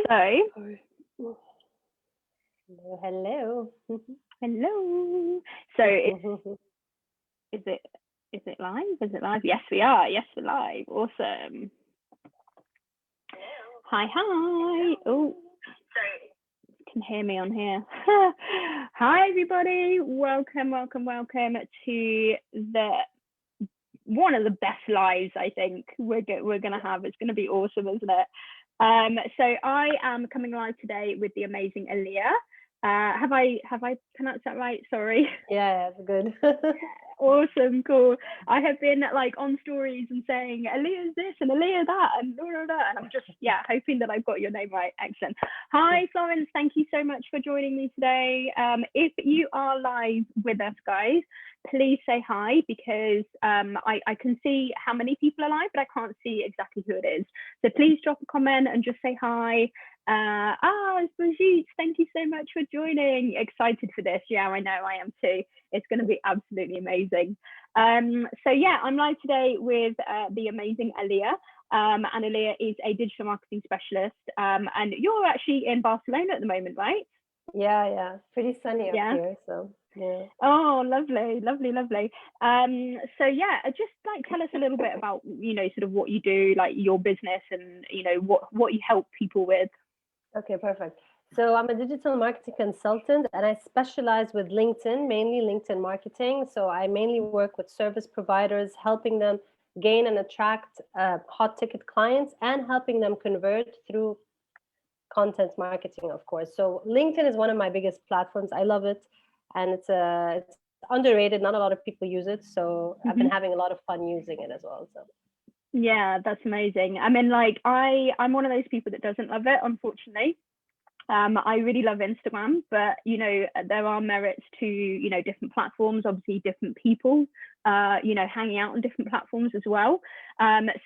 So, Hello. hello. So, is it live? Is it live? Yes, we are. Yes, we're live. Awesome. Hi. Oh, can hear me on here. Hi, everybody. Welcome to one of the best lives I think we're gonna have. It's gonna be awesome, isn't it? So I am coming live today with the amazing Aaliyah. Have I pronounced that right? Sorry. Yeah, it's good. Awesome, cool. I have been like on stories and saying Aaliyah's this and Aaliyah that and and I'm just hoping that I've got your name right. Excellent. Hi Florence, thank you so much for joining me today. If you are live with us, guys, please say hi, because I can see how many people are live, but I can't see exactly who it is. So please drop a comment and just say hi. It's Brigitte, thank you so much for joining. Excited for this. Yeah, I know, I am too. It's going to be absolutely amazing. So yeah, I'm live today with the amazing Aaliyah. And Aaliyah is a digital marketing specialist. And you're actually in Barcelona at the moment, right? Yeah. Pretty sunny up here, so yeah. Oh, lovely. So yeah, just like tell us a little bit about, sort of what you do, like your business, and what you help people with. Okay, perfect. So I'm a digital marketing consultant and I specialize with LinkedIn, mainly LinkedIn marketing. So I mainly work with service providers, helping them gain and attract hot ticket clients and helping them convert through content marketing, of course. So LinkedIn is one of my biggest platforms. I love it. And it's underrated. Not a lot of people use it. So I've been having a lot of fun using it as well. So yeah, that's amazing. I mean, like I'm one of those people that doesn't love it, unfortunately. I really love Instagram, but there are merits to different platforms, obviously different people hanging out on different platforms as well.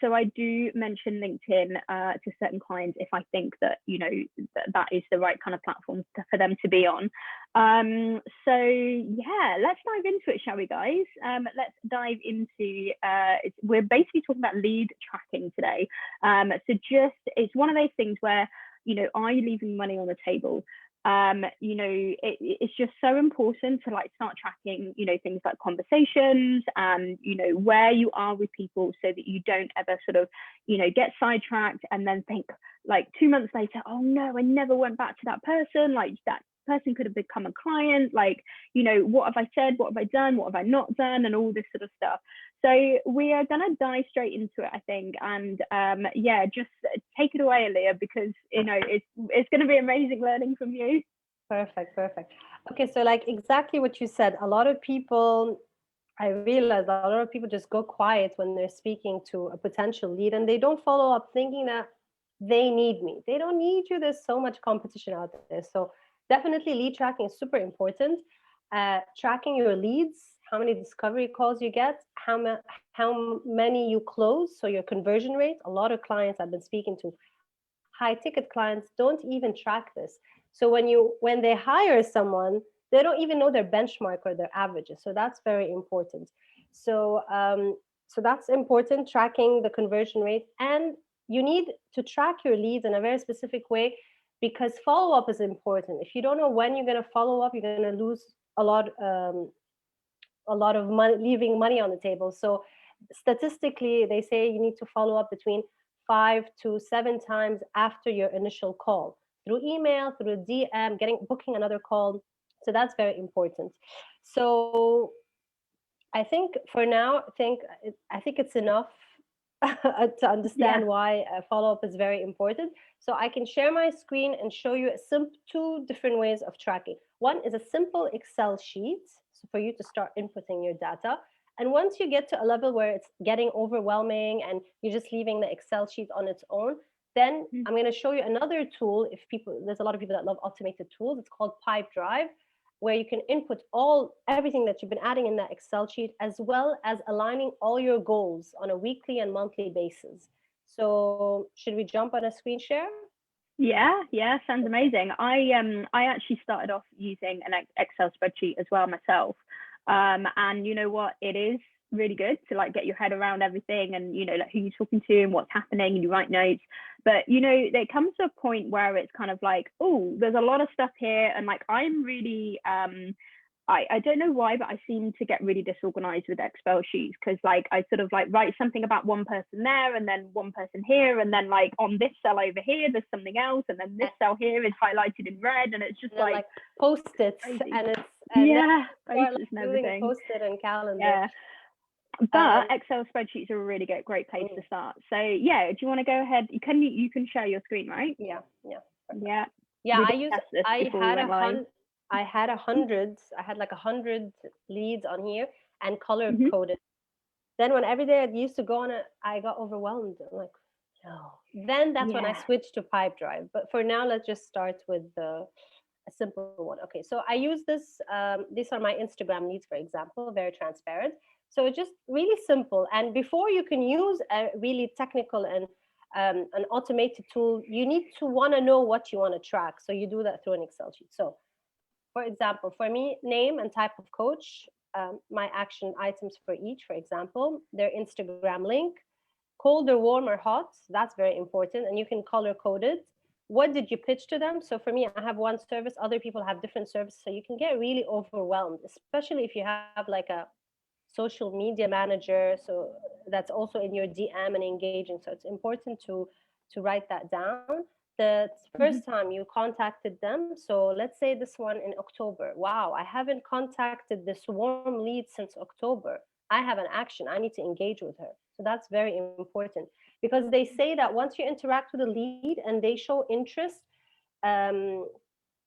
So I do mention LinkedIn to certain clients if I think that that is the right kind of platform for them to be on. So yeah, let's dive into it, shall we, guys? Let's dive into we're basically talking about lead tracking today. So it's one of those things where are you leaving money on the table? It's just so important to like start tracking, things like conversations and, where you are with people, so that you don't ever sort of, get sidetracked and then think like 2 months later, oh no, I never went back to that person. Like that person could have become a client. Like, what have I said? What have I done? What have I not done? And all this sort of stuff. So we are going to dive straight into it, I think. And just take it away, Aaliyah, because, it's going to be amazing learning from you. Perfect. Okay, so like exactly what you said, a lot of people, I realize a lot of people just go quiet when they're speaking to a potential lead and they don't follow up thinking that they need me. They don't need you. There's so much competition out there. So definitely lead tracking is super important. Tracking your leads, how many discovery calls you get, how many you close, so your conversion rate. A lot of clients I've been speaking to, high ticket clients, don't even track this. So when they hire someone, they don't even know their benchmark or their averages. So that's very important. So that's important, tracking the conversion rate. And you need to track your leads in a very specific way, because follow-up is important. If you don't know when you're going to follow up, you're going to lose a lot of money, leaving money on the table. So statistically, they say you need to follow up between 5 to 7 times after your initial call, through email, through DM, booking another call. So that's very important. So I think for now, I think it's enough to understand why follow-up is very important. So I can share my screen and show you two different ways of tracking. One is a simple Excel sheet, so for you to start inputting your data. And once you get to a level where it's getting overwhelming and you're just leaving the Excel sheet on its own, then I'm going to show you another tool. There's a lot of people that love automated tools. It's called Pipedrive, where you can input everything that you've been adding in that Excel sheet, as well as aligning all your goals on a weekly and monthly basis. So should we jump on a screen share? Yeah, sounds amazing. I actually started off using an Excel spreadsheet as well myself. And you know what? It is really good to like get your head around everything, and you know, like who you're talking to and what's happening, and you write notes. But you know, there comes to a point where it's kind of like, oh, there's a lot of stuff here, and like I'm really I don't know why, but I seem to get really disorganized with Excel sheets, because like I sort of like write something about one person there and then one person here, and then like on this cell over here there's something else, and then this cell here is highlighted in red, and it's just like post-its, crazy. and it's Yeah, start, post-its and doing a everything. post-it and calendar. Yeah. But Excel spreadsheets are a really great place to start. So yeah, do you want to go ahead? You can share your screen, right? Yeah. Yeah. I had 100. I had like 100 leads on here and color Mhm. coded. Then when every day I used to go on it, I got overwhelmed. I'm like, no. Then that's when I Yeah. switched to Pipedrive. But for now, let's just start with a simple one. Okay, so I use this. These are my Instagram leads, for example, very transparent. So it's just really simple. And before you can use a really technical and an automated tool, you need to want to know what you want to track. So you do that through an Excel sheet. So for example, for me, name and type of coach, my action items for each, for example, their Instagram link, cold or warm or hot, that's very important. And you can color code it. What did you pitch to them? So for me, I have one service, other people have different services. So you can get really overwhelmed, especially if you have like a social media manager. So that's also in your DM and engaging. So it's important to write that down. The Mhm. first time you contacted them, so let's say this one in October. Wow, I haven't contacted this warm lead since October. I have an action. I need to engage with her. So that's very important, because they say that once you interact with a lead and they show interest, um,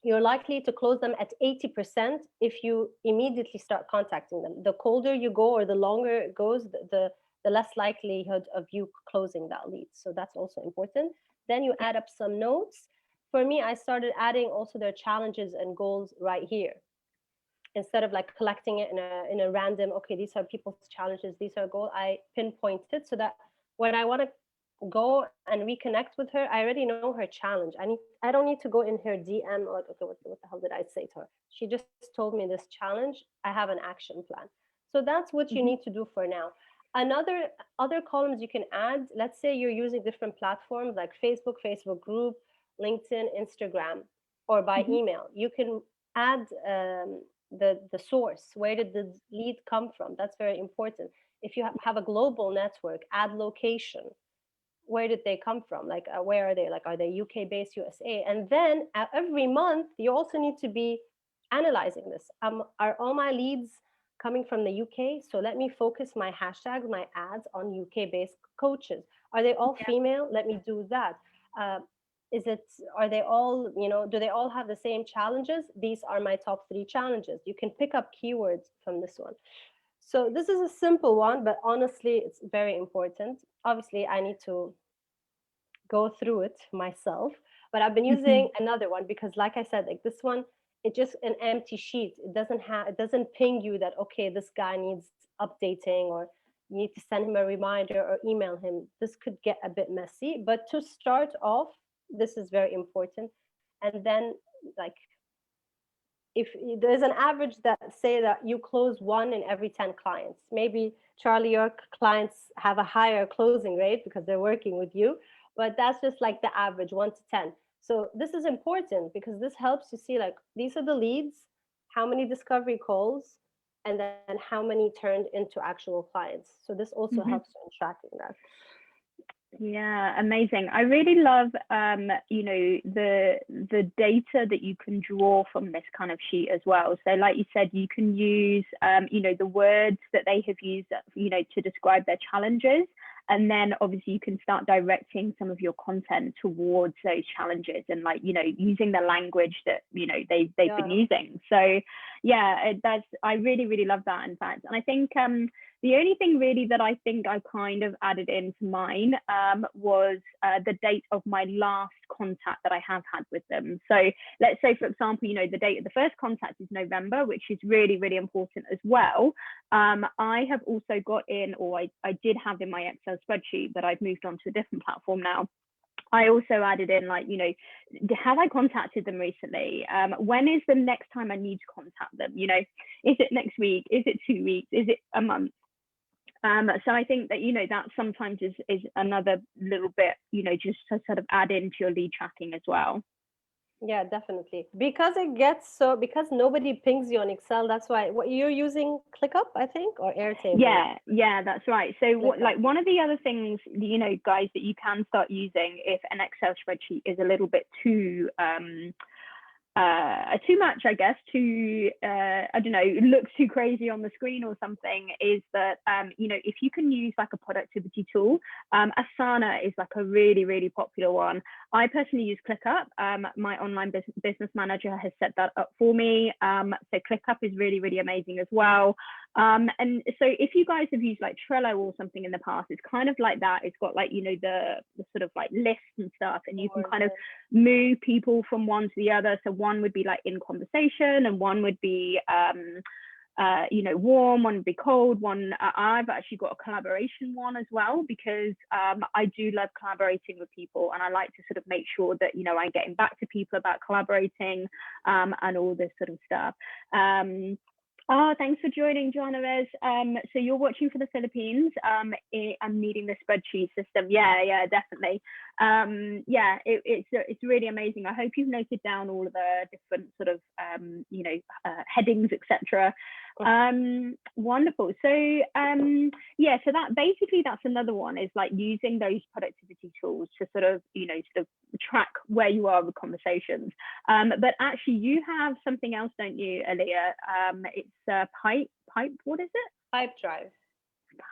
you're likely to close them at 80% if you immediately start contacting them. The colder you go or the longer it goes, the less likelihood of you closing that lead. So that's also important. Then you add up some notes. For me, I started adding also their challenges and goals right here. Instead of like collecting it in a random, okay, these are people's challenges, these are goals, I pinpointed so that when I want to go and reconnect with her, I already know her challenge. I don't need to go in her DM like, okay, what the hell did I say to her? She just told me this challenge. I have an action plan. So that's what you Mhm. need to do for now. Other columns you can add, let's say you're using different platforms like Facebook group, LinkedIn, Instagram, or by Mhm. email. You can add the source. Where did the lead come from? That's very important. If you have a global network, add location. Where did they come from? Like, where are they? Like, are they UK based, USA? And then every month, you also need to be analyzing this. Are all my leads coming from the UK? So let me focus my hashtags, my ads on UK based coaches. Are they all Yeah. female? Let me do that. Uh, are they all, do they all have the same challenges? These are my top 3 challenges. You can pick up keywords from this one. So this is a simple one, but honestly, it's very important. Obviously, I need to go through it myself, but I've been Mhm. using another one because, like I said, like this one, it's just an empty sheet. It doesn't ping you that, okay, this guy needs updating, or you need to send him a reminder or email him. This could get a bit messy, but to start off, this is very important. And then, like, if there's an average that say that you close 1 in every 10 clients, maybe Charlie, your clients have a higher closing rate because they're working with you, but that's just like the average, 1 to 10. So this is important because this helps you see, like, these are the leads, how many discovery calls, and then how many turned into actual clients. So this also Mhm. helps in tracking that. Yeah, amazing. I really love you know, the data that you can draw from this kind of sheet as well. So like you said, you can use you know, the words that they have used, you know, to describe their challenges. And then obviously you can start directing some of your content towards those challenges, and like, you know, using the language that, you know, they've been using. So yeah, I really love that, in fact. And I think the only thing really that I think I kind of added into mine was the date of my last contact that I have had with them. So let's say, for example, you know, the date of the first contact is November, which is really important as well. I have also got in, or I did have in my Excel spreadsheet, but I've moved on to a different platform now. I also added in, like, you know, have I contacted them recently? When is the next time I need to contact them? You know, is it next week? Is it 2 weeks? Is it a month? So I think that, that sometimes is another little bit, just to sort of add into your lead tracking as well. Yeah, definitely. Because because nobody pings you on Excel, that's why what you're using ClickUp, I think, or Airtable. Yeah, that's right. So one of the other things, guys, that you can start using if an Excel spreadsheet is a little bit too much, I guess, I don't know, looks too crazy on the screen or something, is that, if you can use like a productivity tool, Asana is like a really, really popular one. I personally use ClickUp. My online business manager has set that up for me. So ClickUp is really, really amazing as well. And so if you guys have used like Trello or something in the past, it's kind of like that. It's got like, the sort of like lists and stuff, and you can kind of move people from one to the other. So one would be like in conversation, and one would be warm, one would be cold, one I've actually got a collaboration one as well, because I do love collaborating with people, and I like to sort of make sure that I'm getting back to people about collaborating and all this sort of stuff. Oh, thanks for joining, Joanna. So you're watching for the Philippines. I'm needing the spreadsheet system. Yeah, definitely. It's really amazing. I hope you've noted down all of the different sort of headings, etc. Wonderful. So so that's another one, is like using those productivity tools to sort of track where you are with conversations. But actually, you have something else, don't you, Aaliyah? It's what is it? Pipedrive.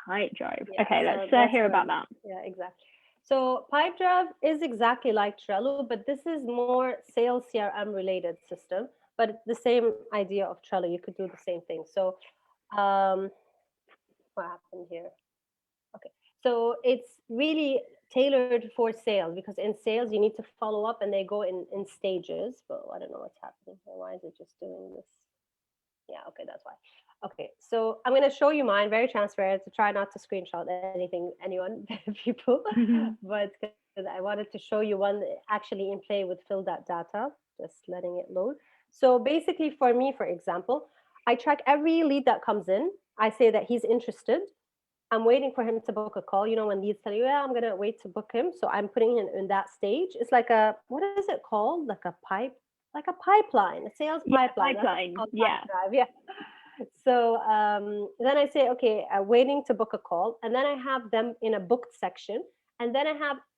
Pipedrive. Yeah, okay, let's hear about that. Yeah, exactly. So Pipedrive is exactly like Trello, but this is more sales CRM related system, but the same idea of Trello. You could do the same thing. So what happened here? Okay. So it's really tailored for sales, because in sales you need to follow up and they go in stages. But I don't know what's happening here. Why is it just doing this? Yeah, okay, that's why. Okay, so I'm going to show you mine, very transparent, to try not to screenshot anyone, people, but because I wanted to show you one actually in play with fill that data, just letting it load. So basically for me, for example, I track every lead that comes in. I say that he's interested. I'm waiting for him to book a call. When leads tell you, yeah, I'm going to wait to book him. So I'm putting him in that stage. It's like what is it called? Like a pipeline, a sales pipeline. Yeah. Yeah. So then I say, okay, waiting to book a call. And then I have them in a booked section. And then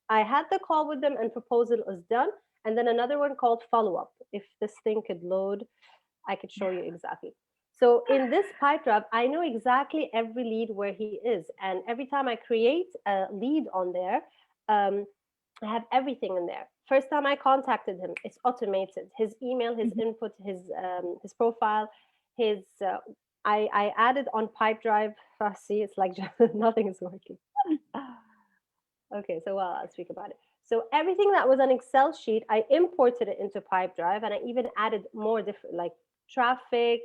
I had the call with them and proposal is done. And then another one called follow up. If this thing could load, I could show you exactly. So in this Pipedrive, I know exactly every lead where he is. And every time I create a lead on there, I have everything in there. First time I contacted him, it's automated. His email, his input, his profile, his I added on Pipedrive. See, it's like nothing is working. Okay, so I'll speak about it. So everything that was an Excel sheet, I imported it into Pipedrive, and I even added more different, like traffic,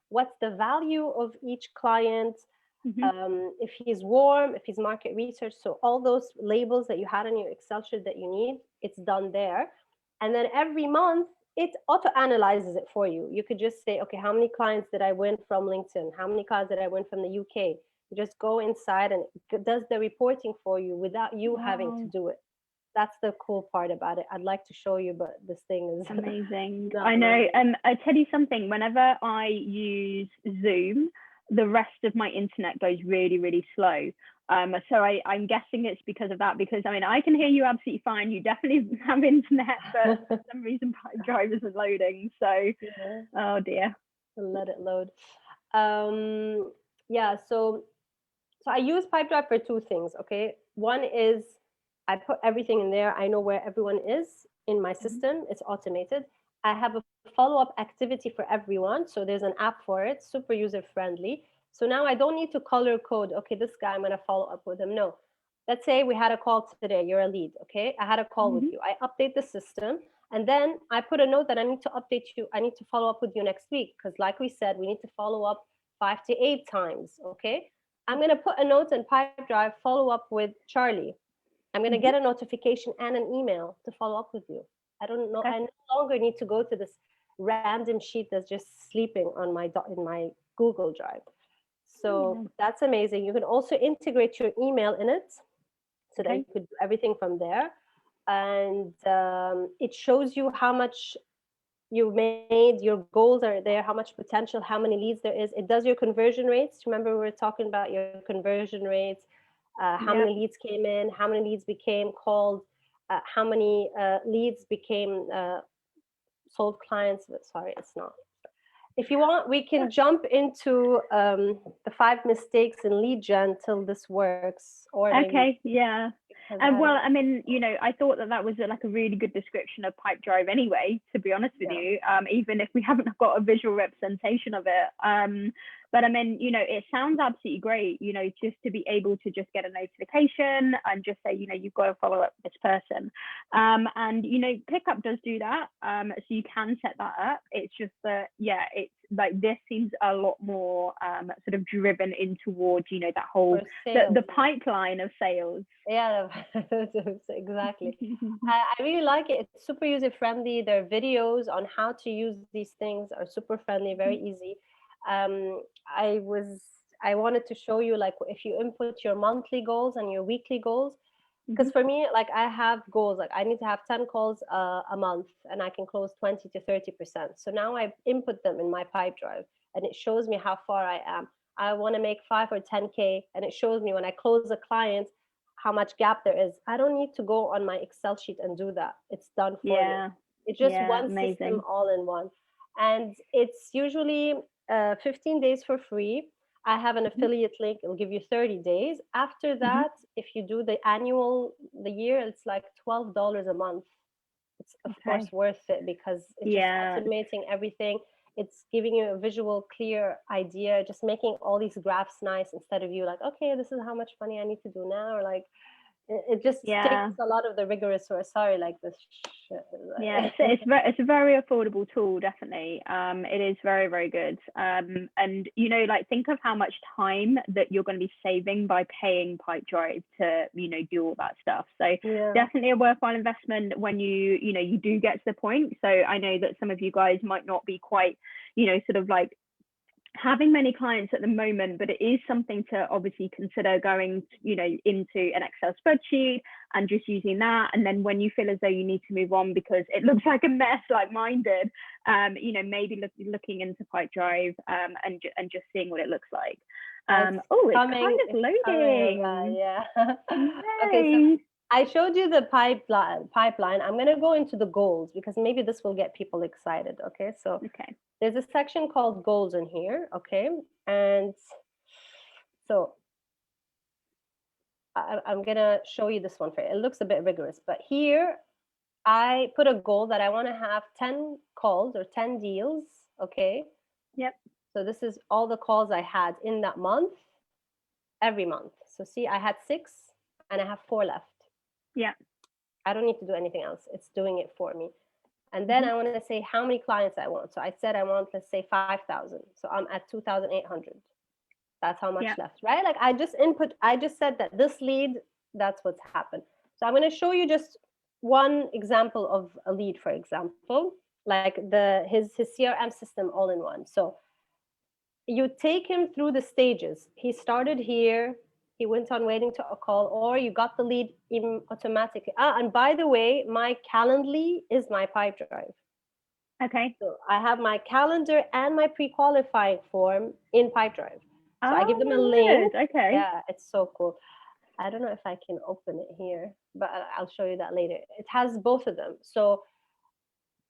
what's the value of each client, if he's warm, if he's market research. So all those labels that you had in your Excel sheet that you need, it's done there. And then every month, it auto-analyzes it for you. You could just say, okay, how many clients did I win from LinkedIn? How many clients did I win from the UK? You just go inside and it does the reporting for you without you having to do it. That's the cool part about it. I'd like to show you, but this thing is amazing. I know. I tell you something, whenever I use Zoom, the rest of my internet goes really, really slow. So I'm guessing it's because of that, because I can hear you absolutely fine. You definitely have internet, but for some reason Pipedrive isn't loading. So, yeah. Oh dear. Let it load. Yeah, so I use Pipedrive for two things, okay? One is I put everything in there. I know where everyone is in my system. It's automated. I have a follow-up activity for everyone. So there's an app for it, super user-friendly. So now I don't need to color code, okay, this guy, I'm going to follow up with him. No. Let's say we had a call today. You're a lead, okay? I had a call with you. I update the system. And then I put a note that I need to update you. I need to follow up with you next week. Because like we said, we need to follow up 5 to 8 times, okay? I'm going to put a note in Pipedrive, follow up with Charlie. I'm going to get a notification and an email to follow up with you. I don't know. Okay. I no longer need to go to this random sheet that's just sleeping on in my Google Drive. So that's amazing. You can also integrate your email in it so that Okay. you could do everything from there. And it shows you how much you made, your goals are there, how much potential, how many leads there is. It does your conversion rates. Remember, we were talking about your conversion rates, how Yep. many leads came in, how many leads became called, how many leads became sold clients. Sorry, it's not. If you want, we can jump into the 5 mistakes in lead gen till this works, or maybe Okay, yeah. because And I well, don't. I mean, I thought that was like a really good description of Pipedrive anyway, to be honest with Yeah. you, even if we haven't got a visual representation of it. But I mean, it sounds absolutely great, just to be able to just get a notification and just say, you've got to follow up with this person. And, Pickup does do that. So you can set that up. It's just that, yeah, it's like this seems a lot more sort of driven in towards, that whole, For sales. the pipeline of sales. Yeah, exactly. I really like it. It's super user friendly. Their videos on how to use these things are super friendly, very easy. Um, I wanted to show you, like, if you input your monthly goals and your weekly goals, because for me, like, I have goals, like I need to have 10 calls a month and I can close 20 to 30%. So now I input them in my Pipedrive and it shows me how far I am. I want to make 5 or 10K, and it shows me when I close a client how much gap there is. I don't need to go on my Excel sheet and do that. It's done for me. Yeah, It's just yeah, one system amazing. all in one. And it's usually 15 days for free. I have an affiliate link. It'll give you 30 days. After that, if you do the year, it's like $12 a month. It's of course Okay. worth it because it's just Yeah, automating everything. It's giving you a visual, clear idea, just making all these graphs nice instead of you like, okay, this is how much money I need to do now, or like it just takes yeah. a lot of the rigorous or sorry, like this shit. Yeah, it's a very affordable tool, definitely. It is very, very good. And like think of how much time that you're going to be saving by paying Pipedrive to do all that stuff. So Yeah. definitely a worthwhile investment when you do get to the point. So I know that some of you guys might not be quite sort of like having many clients at the moment, but it is something to obviously consider going, into an Excel spreadsheet and just using that. And then when you feel as though you need to move on because it looks like a mess, like mine did, maybe looking into Pipedrive and just seeing what it looks like. It's Oh, it's coming, kind of it's coming, loading. yeah. Okay, so Yay. I showed you the pipeline. I'm going to go into the goals because maybe this will get people excited. Okay, so Okay. there's a section called goals in here. Okay, and so I'm going to show you this one for you. It looks a bit rigorous, but here I put a goal that I want to have 10 calls or 10 deals. Okay, Yep. so this is all the calls I had in that month, every month. So see, I had 6 and I have 4 left. Yeah. I don't need to do anything else. It's doing it for me. And then I want to say how many clients I want. So I said I want, let's say 5,000. So I'm at 2,800. That's how much Yeah. left, right? Like I just said that this lead, that's what's happened. So I'm going to show you just one example of a lead, for example, like his CRM system all in one. So you take him through the stages. He started here, he went on waiting to a call, or you got the lead automatically. And by the way, my Calendly is my Pipedrive. Okay. So I have my calendar and my pre-qualifying form in Pipedrive. So I give them a Oh, link. good. Okay. Yeah, it's so cool. I don't know if I can open it here, but I'll show you that later. It has both of them. So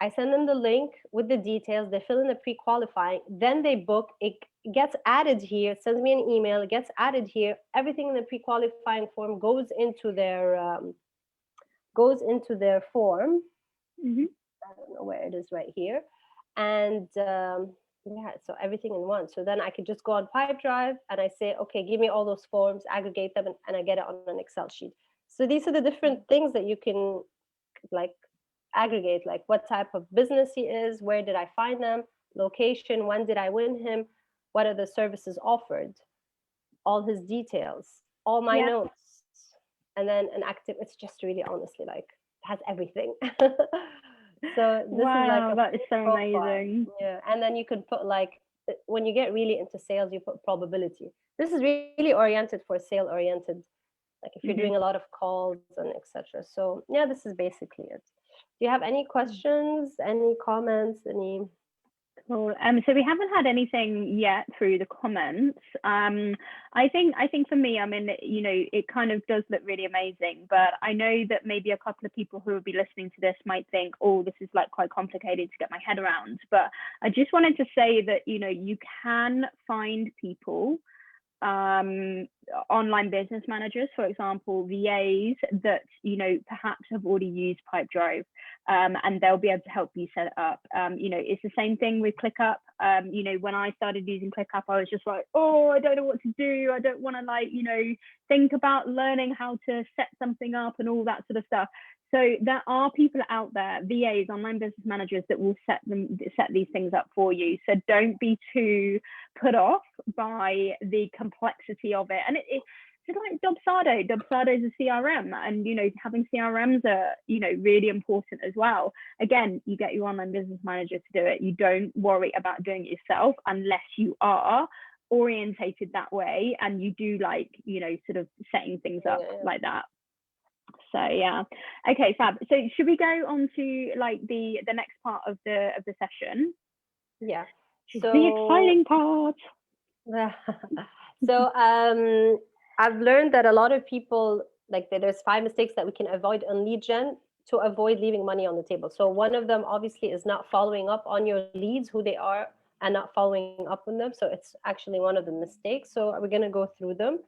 I send them the link with the details. They fill in the pre-qualifying, then they book. It gets added here. It sends me an email. It gets added here. Everything in the pre-qualifying form goes into their form. I don't know where it is right here, and yeah, so everything in one. So then I could just go on Pipedrive and I say, okay, give me all those forms, aggregate them, and I get it on an Excel sheet. So these are the different things that you can like aggregate, like what type of business he is, where did I find them, location, when did I win him, what are the services offered, all his details, all my Yeah. notes, and then an active. It's just really honestly like has everything. So this is like Wow, a that is full so profile. amazing. Yeah, and then you could put like when you get really into sales, you put probability. This is really oriented for sale oriented, like if you're Mhm. doing a lot of calls and etc. So yeah, this is basically it. Do you have any questions, any comments, any? Cool. So we haven't had anything yet through the comments. I think for me, I mean, you know, it kind of does look really amazing, but I know that maybe a couple of people who will be listening to this might think, oh, this is like quite complicated to get my head around. But I just wanted to say that, you know, you can find people, online business managers, for example, VAs that, you know, perhaps have already used Pipedrive, and they'll be able to help you set it up. You know, it's the same thing with ClickUp. You know, when I started using ClickUp, I was just like, oh, I don't know what to do. I don't want to, like, you know, think about learning how to set something up and all that sort of stuff. So there are people out there, VAs, online business managers, that will set these things up for you. So don't be too put off by the complexity of it. And it's like Dubsado. Dubsado is a CRM, and you know, having CRMs are, you know, really important as well. Again, you get your online business manager to do it. You don't worry about doing it yourself unless you are orientated that way and you do like, you know, sort of setting things up like that. So yeah, okay, fab. So should we go on to like the next part of the session? Yeah, so the exciting part. So I've learned that a lot of people, like, there's 5 mistakes that we can avoid on lead gen to avoid leaving money on the table. So one of them obviously is not following up on your leads, who they are, and not following up on them. So it's actually one of the mistakes. So we're going to go through them.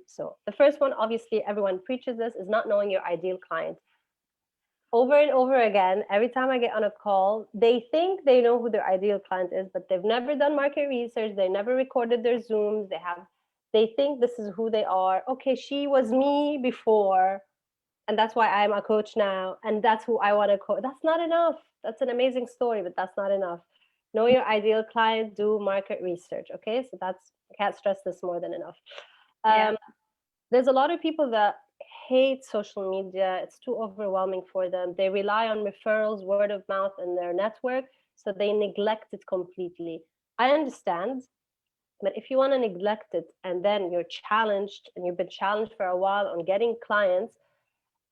So the first one, obviously everyone preaches this, is not knowing your ideal client. Over and over again, every time I get on a call, they think they know who their ideal client is, but they've never done market research. They never recorded their Zooms. They think this is who they are. Okay, she was me before, and that's why I'm a coach now, and that's who I want to coach. That's not enough. That's an amazing story, but that's not enough. Know your ideal client, do market research. Okay, so I can't stress this more than enough. There's a lot of people that hate social media. It's too overwhelming for them. They rely on referrals, word of mouth, and their network, so they neglect it completely. I understand, but if you want to neglect it and then you're challenged and you've been challenged for a while on getting clients,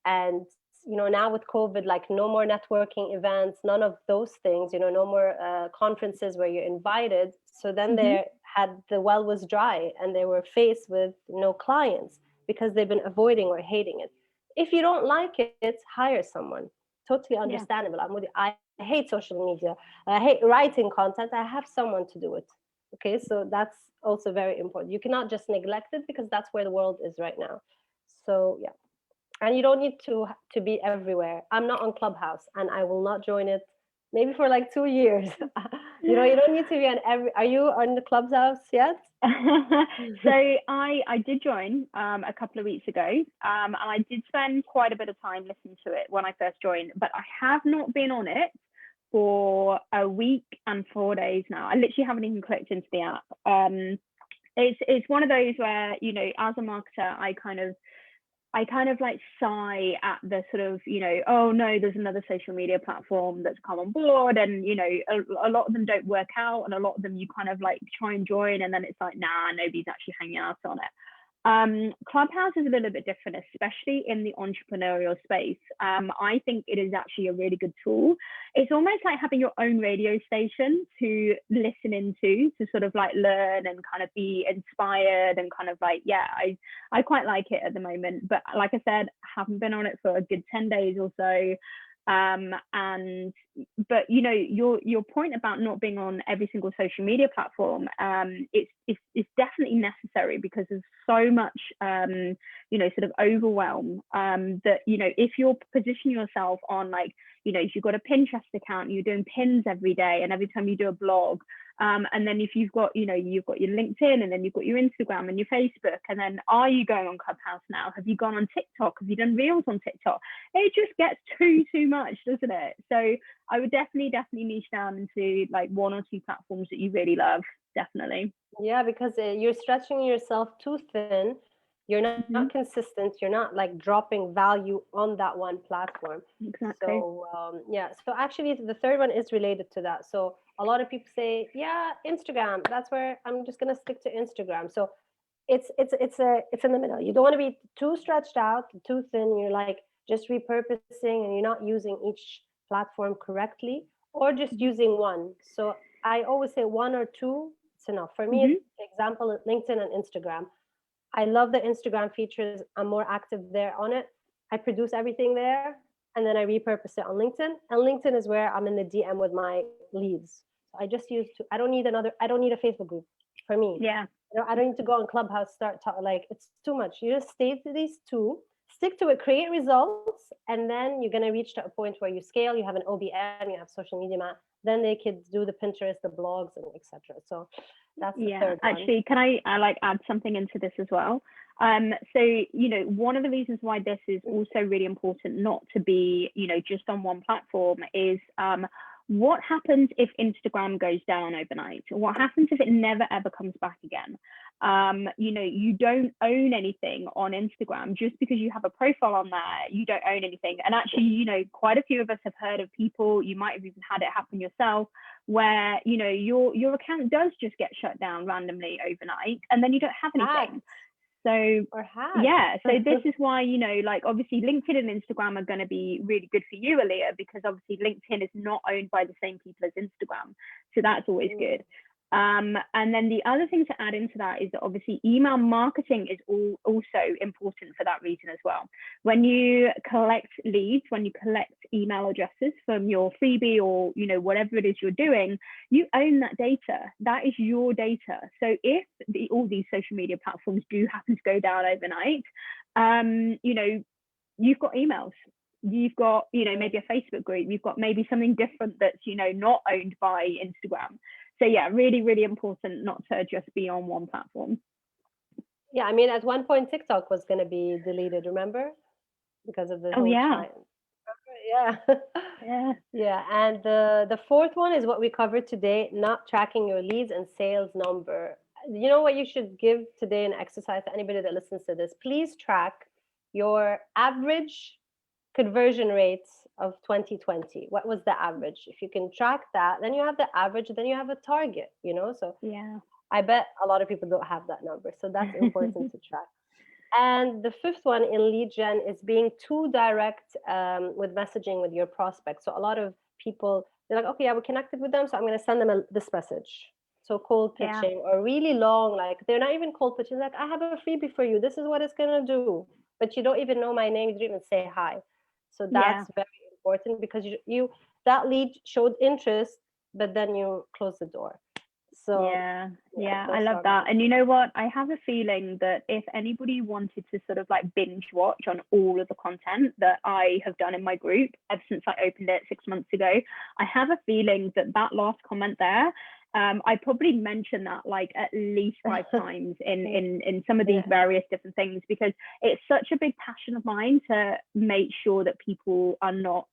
and you know, now with COVID, like, no more networking events, none of those things, you know, no more conferences where you're invited. So then the well was dry and they were faced with no clients because they've been avoiding or hating it. If you don't like it, hire someone. Totally understandable. I hate social media. I hate writing content. I have someone to do it. Okay, so that's also very important. You cannot just neglect it because that's where the world is right now. So yeah. And you don't need to be everywhere. I'm not on Clubhouse, and I will not join it maybe for like 2 years. You know, you don't need to be on every. Are you on the Clubhouse yet? So I did join a couple of weeks ago, and I did spend quite a bit of time listening to it when I first joined, but I have not been on it for a week and 4 days now. I literally haven't even clicked into the app. It's one of those where, you know, as a marketer, I kind of like sigh at the sort of, you know, oh no, there's another social media platform that's come on board, and you know, a lot of them don't work out, and a lot of them you kind of like try and join, and then it's like, nah, nobody's actually hanging out on it. Clubhouse is a little bit different, especially in the entrepreneurial space. I think it is actually a really good tool. It's almost like having your own radio station to listen into, to sort of like learn and kind of be inspired, and kind of like, yeah, I quite like it at the moment. But like I said, I haven't been on it for a good 10 days or so. But you know, your point about not being on every single social media platform, it's definitely necessary, because there's so much you know, sort of overwhelm, that, you know, if you're positioning yourself on, like, you know, if you've got a Pinterest account, you're doing pins every day, and every time you do a blog, and then if you've got, you know, you've got your LinkedIn, and then you've got your Instagram and your Facebook, and then are you going on Clubhouse now? Have you gone on TikTok? Have you done reels on TikTok? It just gets too much, doesn't it? So I would definitely niche down into like 1 or 2 platforms that you really love. Definitely. Yeah, because you're stretching yourself too thin. you're not Hmm. consistent, you're not like dropping value on that one platform. Exactly. So yeah, so actually the third one is related to that. So a lot of people say, yeah, Instagram, that's where I'm just going to stick to Instagram. So it's in the middle. You don't want to be too stretched out, too thin. You're like just repurposing and you're not using each platform correctly, or just Hmm. using one. So I always say one or two, it's enough. For me, Hmm. it's example LinkedIn and Instagram. I love the Instagram features. I'm more active there on it. I produce everything there and then I repurpose it on LinkedIn. And LinkedIn is where I'm in the DM with my leads. So I just use to, I don't need a Facebook group for me. Yeah. I don't need to go on Clubhouse, like it's too much. You just stay to these two, stick to it, create results, and then you're going to reach to a point where you scale, you have an OBM, you have social media man, then they could do the Pinterest, the blogs, and etc. So that's the Yeah, third one. actually, can I like add something into this as well? So one of the reasons why this is also really important not to be, just on one platform is what happens if Instagram goes down overnight? What happens if it never ever comes back again? You don't own anything on Instagram just because you have a profile on there. You don't own anything. And actually, quite a few of us have heard of people, you might have even had it happen yourself, where your account does just get shut down randomly overnight and then you don't have anything. Hacked So or hacked. yeah, so this is why, like obviously LinkedIn and Instagram are going to be really good for you, Aaliyah, because obviously LinkedIn is not owned by the same people as Instagram. So that's always good. And then the other thing to add into that is that obviously email marketing is also important for that reason as well. When you collect leads, when you collect email addresses from your freebie or whatever it is you're doing, you own that data. That is your data. So if all these social media platforms do happen to go down overnight, you've got emails. You've got, maybe a Facebook group. You've got maybe something different that's, not owned by Instagram. So yeah, really, really important not to just be on one platform. Yeah, I mean, at one point TikTok was going to be deleted, remember? Because of the Oh whole yeah. China. Yeah. Yeah. Yeah, and the fourth one is what we covered today, not tracking your leads and sales number. You know what you should give today an exercise to anybody that listens to this? Please track your average conversion rates of 2020. What was the average? If you can track that, then you have the average, then you have a target. So Yeah. I bet a lot of people don't have that number. So that's important to track. And the fifth one in lead gen is being too direct with messaging with your prospects. So a lot of people, they're like, okay, yeah, we're connected with them, so I'm going to send them this message. So cold Yeah. pitching or really long, like they're not even cold pitching. Like, I have a freebie for you. This is what it's going to do. But you don't even know my name. You don't even say hi. So Yeah. that's very important because you that lead showed interest, but then you close the door. So Yeah, yeah, yeah, I those love are that. my. And you know what? I have a feeling that if anybody wanted to sort of like binge watch on all of the content that I have done in my group ever since I opened it 6 months ago, I have a feeling that that last comment there, I probably mentioned that like at least 5 times in some of these Yeah. various different things, because it's such a big passion of mine to make sure that people are not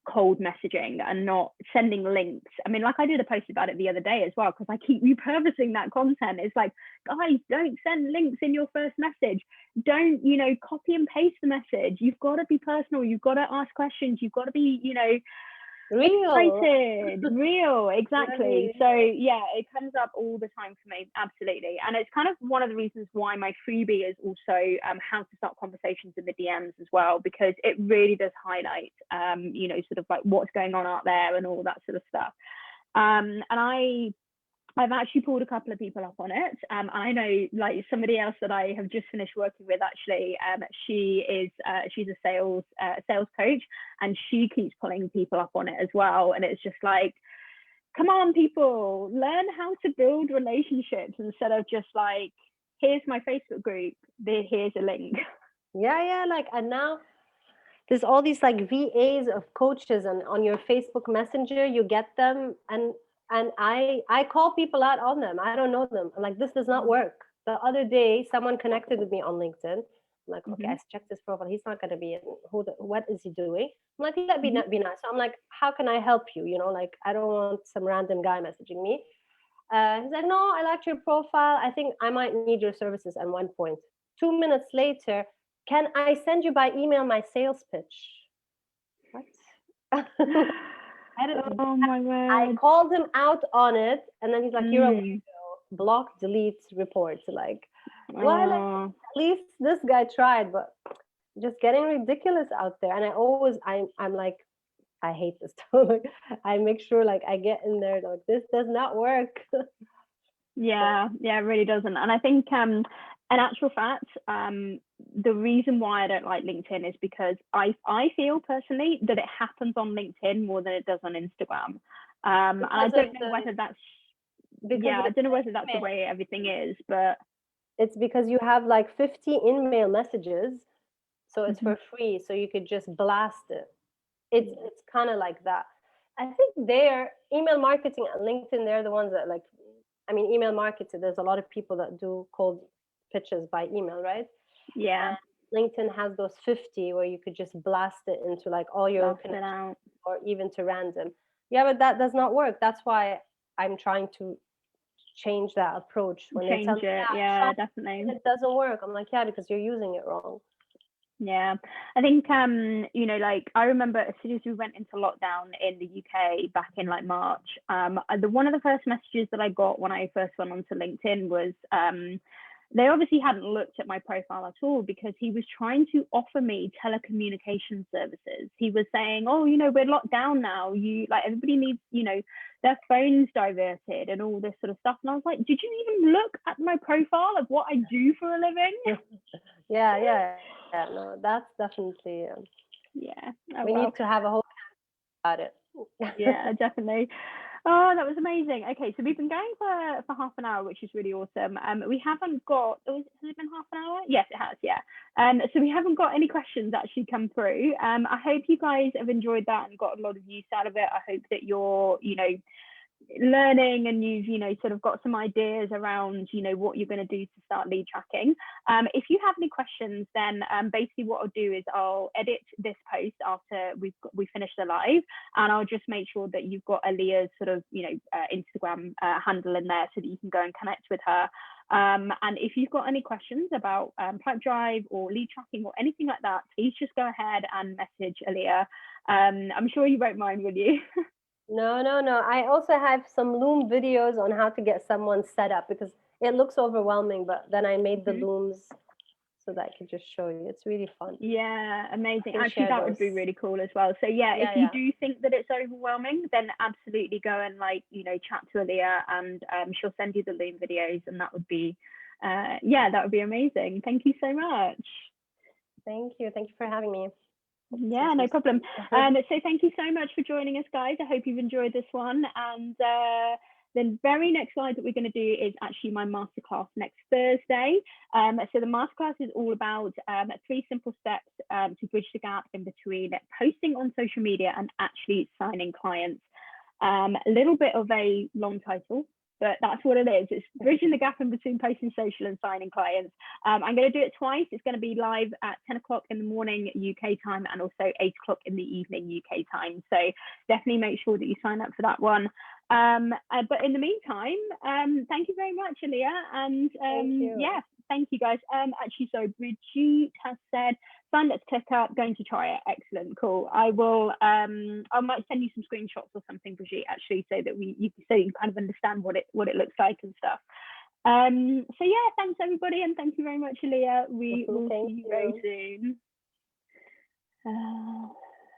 cold messaging and not sending links. I mean, like I did a post about it the other day as well, because I keep repurposing that content. It's like, guys, don't send links in your first message. Don't, copy and paste the message. You've got to be personal. You've got to ask questions. You've got to be, Real. excited, real, exactly. Very So real. yeah, it comes up all the time for me, absolutely. And it's kind of one of the reasons why my freebie is also how to start conversations in the DMs as well, because it really does highlight, sort of like what's going on out there and all that sort of stuff. And I've actually pulled a couple of people up on it. I know like somebody else that I have just finished working with actually. She's a sales coach, and she keeps pulling people up on it as well. And it's just like, come on, people, learn how to build relationships instead of just like, here's my Facebook group, here's a link. Yeah, like, and now there's all these like VAs of coaches, and on your Facebook Messenger, you get them, and I call people out on them. I don't know them. I'm like, this does not work. The other day, someone connected with me on LinkedIn. I'm like, okay, Mm-hmm. I checked his profile. He's not going to be in. What is he doing? I'm like, let me Mm-hmm. not be nice. So I'm like, how can I help you? Like, I don't want some random guy messaging me. He's like, no, I liked your profile. I think I might need your services at one point. 2 minutes later, can I send you by email my sales pitch? What? Oh my I word. called him out on it, and then he's like, "You're a Mm. weirdo. Block, delete, report." Like, well, Oh. at least this guy tried, but just getting ridiculous out there. And I'm like, I hate this stuff. Like, I make sure like I get in there like this does not work. Yeah, yeah, it really doesn't. And I think in actual fact, the reason why I don't like LinkedIn is because I feel personally that it happens on LinkedIn more than it does on Instagram. And I don't know whether that's I don't know whether that's the way everything is, but it's because you have like 50 email messages, so it's for free, so you could just blast it. It's kind of like that. I think they're email marketing and LinkedIn, they're the ones that like, I mean, email marketing, there's a lot of people that do cold pitches by email, right? yeah, And LinkedIn has those 50 where you could just blast it into like all your blast it out. or even to random. Yeah, but that does not work. That's why I'm trying to change that approach. When they tell Change me, it. yeah, Yeah, definitely. it doesn't work, I'm like, yeah, because you're using it wrong. Yeah, I think you know, like I remember as soon as we went into lockdown in the UK back in like March, the one of the first messages that I got when I first went onto LinkedIn was they obviously hadn't looked at my profile at all because he was trying to offer me telecommunication services. He was saying, "Oh, you know, we're locked down now. You like everybody needs, you know, their phones diverted and all this sort of stuff." And I was like, "Did you even look at my profile of what I do for a living?" Yeah. No, that's definitely. Yeah. Oh, We well. need to have a whole about it. Yeah, definitely. Oh, that was amazing. Okay, so we've been going for half an hour, which is really awesome. We haven't got. Has it been half an hour? Yes, it has. Yeah. So we haven't got any questions actually come through. I hope you guys have enjoyed that and got a lot of use out of it. I hope that you're, you know, learning and you've, you know, sort of got some ideas around, you know, what you're going to do to start lead tracking. If you have any questions, then basically what I'll do is I'll edit this post after we finish the live, and I'll just make sure that you've got Aaliyah's sort of, you know, Instagram handle in there so that you can go and connect with her. And if you've got any questions about Pipedrive or lead tracking or anything like that, please just go ahead and message Aaliyah. I'm sure you won't mind, will you? No. I also have some Loom videos on how to get someone set up because it looks overwhelming, but then I made the looms so that I could just show you. It's really fun. Yeah, amazing. Actually, that would be really cool as well. So yeah, if you do think that it's overwhelming, then absolutely go and like, you know, chat to Aaliyah and she'll send you the Loom videos, and that would be yeah, that would be amazing. Thank you so much. Thank you for having me. Yeah, no problem. So thank you so much for joining us, guys. I hope you've enjoyed this one. And the very next slide that we're going to do is actually my masterclass next Thursday. So the masterclass is all about 3 simple steps to bridge the gap in between posting on social media and actually signing clients. A little bit of a long title, but that's what it is. It's bridging the gap in between posting social and signing clients. I'm going to do it twice. It's going to be live at 10 o'clock in the morning UK time and also 8 o'clock in the evening UK time. So definitely make sure that you sign up for that one. But in the meantime, thank you very much, Aaliyah. And yeah, thank you guys. Actually, so Brigitte has said, fine, let's click up, going to try it. Excellent, cool. I will I might send you some screenshots or something, Brigitte, actually, so that you can kind of understand what it looks like and stuff. So yeah, thanks everybody, and thank you very much, Aaliyah. We will see you very soon.